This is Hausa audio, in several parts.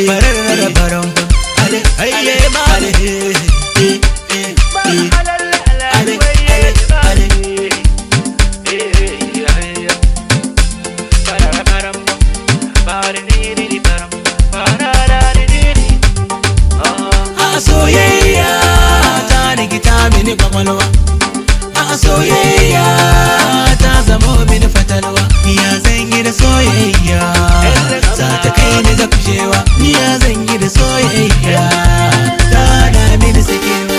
Bararara baram ale aye male ale ale soyayya ta rikita mini kwakwalwa soyayya ta zamo mini fatalwa ya zan yi da soyayya za ta kai ni ga kushewa ya zan yi da soyayya ta na mini sakewa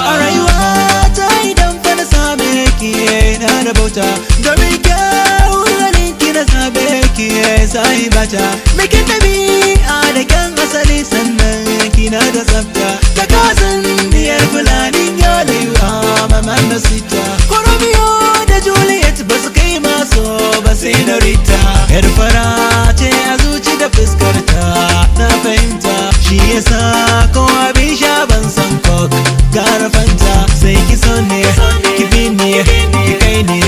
a rayuwa ta idan fa na same ki na da bauta domin sai bata mikin dabi'a da kyan asali sannan kina da tsafta ta kasan diyar fulanin yolewa maman da sita Romeo da Juliet ba su kai maso ba sai da Rita yar fara ce a zuci da fuskarta na fahimta shi yasa ko abin sha ban san coke gara fanta sai ki so ne ki bi ne ki kai ne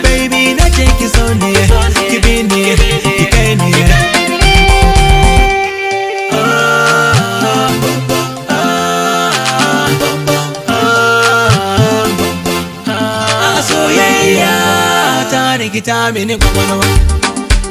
baby na ce ki so ne ki bi ne soyayya ta rikita mini kwakwalwa